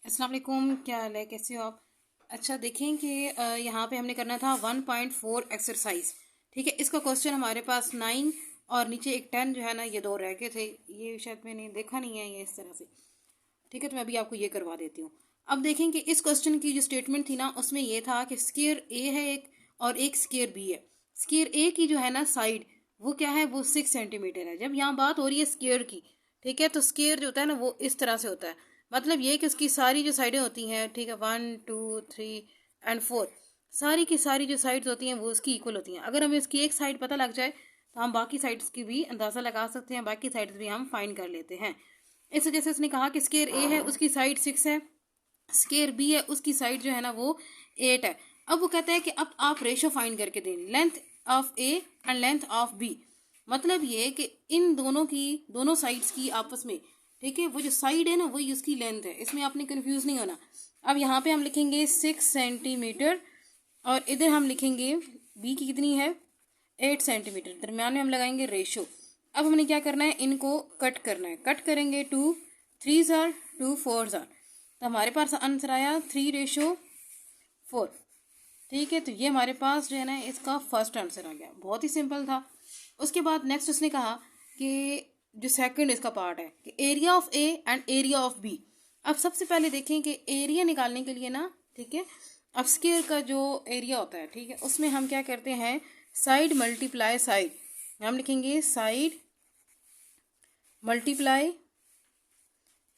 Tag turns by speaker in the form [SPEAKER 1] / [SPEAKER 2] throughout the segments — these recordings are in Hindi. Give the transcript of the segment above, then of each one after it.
[SPEAKER 1] अस्सलाम वालेकुम, क्या हाल है, कैसे हो आप। अच्छा देखें कि यहाँ पे हमने करना था 1.4 एक्सरसाइज। ठीक है, इसका क्वेश्चन हमारे पास 9 और नीचे एक 10 जो है ना, ये दो रह गए थे। ये शायद मैंने देखा नहीं है ये इस तरह से। ठीक है, तो मैं अभी आपको ये करवा देती हूँ। अब देखें कि इस क्वेश्चन की जो स्टेटमेंट थी ना, उसमें ये था कि स्केयर ए है एक और एक स्केयर बी है। स्केयर ए की जो है ना साइड, वो क्या है, वो 6 सेंटीमीटर है। जब यहाँ बात हो रही है स्केयर की, ठीक है, तो स्केयर जो होता है ना वो इस तरह से होता है। मतलब ये कि उसकी सारी जो साइडें होती हैं, ठीक है, 1 2 3 एंड 4, सारी की सारी जो साइड्स होती हैं वो उसकी इक्वल होती हैं। अगर हमें उसकी एक साइड पता लग जाए तो हम बाकी साइड्स की भी अंदाज़ा लगा सकते हैं, बाकी साइड्स भी हम फाइंड कर लेते हैं। इस वजह से उसने कहा कि स्केयर ए है, उसकी साइड 6 है। स्केयर बी है, उसकी साइड जो है ना वो 8 है। अब वो कहता है कि अब आप रेशो फाइंड करके दें, length of A and length of B. मतलब ये कि इन दोनों की, दोनों साइड्स की आपस में, ठीक है, वो जो साइड है ना वही उसकी लेंथ है। इसमें आपने कंफ्यूज नहीं होना। अब यहाँ पे हम लिखेंगे 6 सेंटीमीटर और इधर हम लिखेंगे बी की कितनी है, 8 सेंटीमीटर। दरम्यान में हम लगाएंगे रेशो। अब हमने क्या करना है, इनको कट करना है। कट करेंगे, 2 3 2 4। तो हमारे पास आंसर आया 3:4। ठीक है, तो ये हमारे पास जो है ना इसका फर्स्ट आंसर आ गया। बहुत ही सिंपल था। उसके बाद नेक्स्ट उसने कहा कि जो सेकंड इसका पार्ट है कि area of A and area of B. अब सबसे पहले देखें कि एरिया निकालने के लिए ना, ठीक है, अब स्क्वायर का जो एरिया होता है, ठीक है, उसमें हम क्या करते हैं, साइड मल्टीप्लाई साइड। हम लिखेंगे साइड मल्टीप्लाई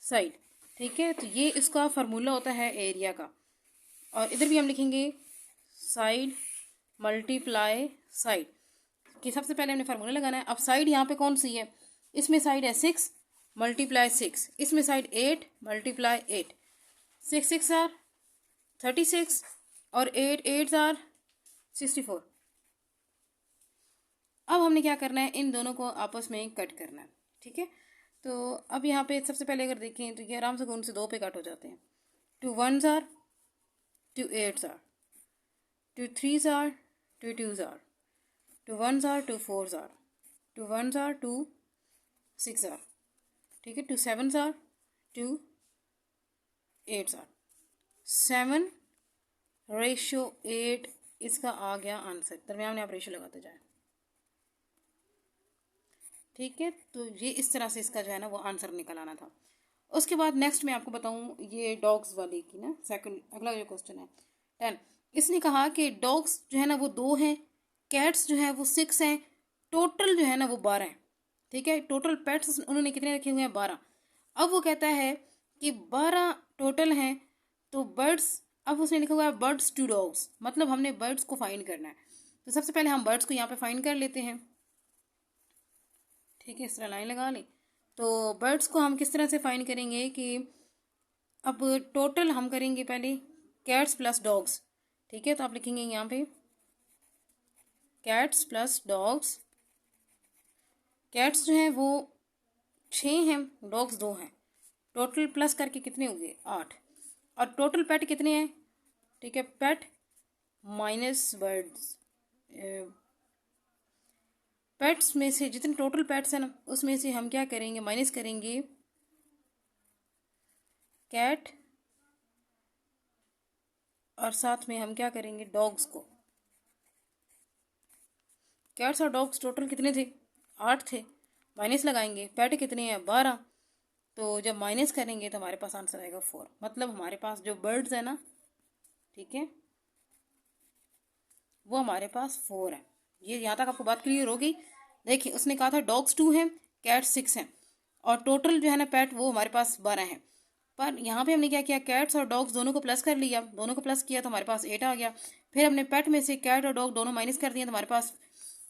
[SPEAKER 1] साइड। ठीक है, तो ये इसका फार्मूला होता है एरिया का। और इधर भी हम लिखेंगे साइड मल्टीप्लाई साइड, कि सबसे पहले हमने फार्मूला लगाना है। अब साइड यहाँ पे कौन सी है, इसमें साइड है 6 मल्टीप्लाई 6, इसमें साइड 8 मल्टीप्लाई 8। 6 6 आर 36 और 8 8 आर 64। अब हमने क्या करना है, इन दोनों को आपस में कट करना है। ठीक है, तो अब यहाँ पे सबसे पहले अगर देखें तो ये आराम से गुण से 2 पे कट हो जाते हैं। 2 1s are 2 8s are 2 3s are 2 2s are 2 1s are 2 4s are 2 1s are 2 6 are. ठीक है, 2 7s आर 2 8s आर 7:8 इसका आ गया आंसर। दरम्यान में आप रेशो लगाते जाएं। ठीक है, तो ये इस तरह से इसका जो है ना वो आंसर निकल आना था। उसके बाद नेक्स्ट मैं आपको बताऊं ये डॉग्स वाले की ना, सेकंड अगला जो क्वेश्चन है 10। इसने कहा कि डॉग्स जो है ना वो 2 हैं, कैट्स जो है वो 6 हैं, टोटल जो है ना वो 12 हैं। ठीक है, टोटल पेट्स उन्होंने कितने रखे हुए हैं, 12। अब वो कहता है कि 12 टोटल हैं, तो बर्ड्स, अब उसने लिखा हुआ है बर्ड्स टू डॉग्स, मतलब हमने बर्ड्स को फाइंड करना है। तो सबसे पहले हम बर्ड्स को यहाँ पे फाइंड कर लेते हैं। ठीक है, इस तरह लाइन लगा लें। तो बर्ड्स को हम किस तरह से फाइंड करेंगे कि अब टोटल हम करेंगे पहले कैट्स प्लस डॉग्स। ठीक है, तो आप लिखेंगे यहाँ पे कैट्स प्लस डॉग्स। कैट्स जो हैं वो 6 हैं, डॉग्स 2 हैं, टोटल प्लस करके कितने हो गए, 8। और टोटल पेट कितने हैं, ठीक है, पेट माइनस बर्ड्स। पेट्स में से जितने टोटल पेट्स हैं ना उसमें से हम क्या करेंगे, माइनस करेंगे कैट, और साथ में हम क्या करेंगे डॉग्स को। कैट्स और डॉग्स टोटल कितने थे, 8 थे, माइनस लगाएंगे, पेट कितने हैं, 12। तो जब माइनस करेंगे तो हमारे पास आंसर आएगा 4। मतलब हमारे पास जो बर्ड्स है ना, ठीक है, वो हमारे पास 4 है। ये यहाँ तक आपको बात क्लियर हो गई। देखिए उसने कहा था डॉग्स 2 हैं, कैट्स 6 हैं, और टोटल जो है ना पेट वो हमारे पास 12 हैं। पर यहाँ पे हमने क्या किया, कैट्स और डॉग्स दोनों को प्लस कर लिया, दोनों को प्लस किया तो हमारे पास 8 आ गया। फिर हमने पेट में से कैट और डॉग दोनों माइनस कर दिए तो हमारे पास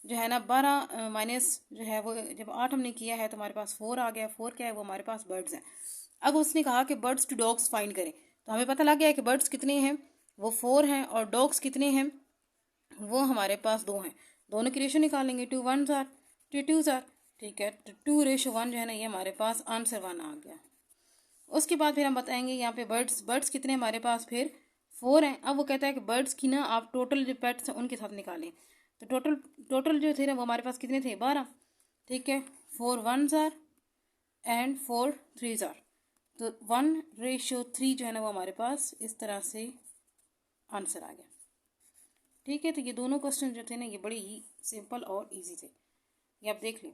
[SPEAKER 1] जो है ना 12 माइनस जो है वो, जब 8 हमने किया है तो हमारे पास 4 आ गया। 4 क्या है, वो हमारे पास बर्ड्स हैं। अब उसने कहा कि बर्ड्स टू डॉग्स फाइंड करें, तो हमें पता लग गया है कि बर्ड्स कितने हैं, वो 4 हैं, और डॉग्स कितने हैं, वो हमारे पास 2 हैं। दोनों की रेशो निकालेंगे, 2 1s आर 2 2s आर। ठीक है, तो 2:1 जो है ना ये हमारे पास आंसर 1 आ गया। उसके बाद फिर हम बताएंगे यहाँ पे बर्ड्स, बर्ड्स कितने हमारे पास फिर 4 हैं। अब वो कहता है कि बर्ड्स की ना आप टोटल जो पेट्स हैं उनके साथ निकालें। तो टोटल जो थे ना वो हमारे पास कितने थे, 12। ठीक है, 4 1s are and 4 3s are. तो 1:3 जो है ना वो हमारे पास इस तरह से आंसर आ गया। ठीक है, तो ये दोनों क्वेश्चन जो थे ना ये बड़े ही सिंपल और इजी थे, ये आप देख लें।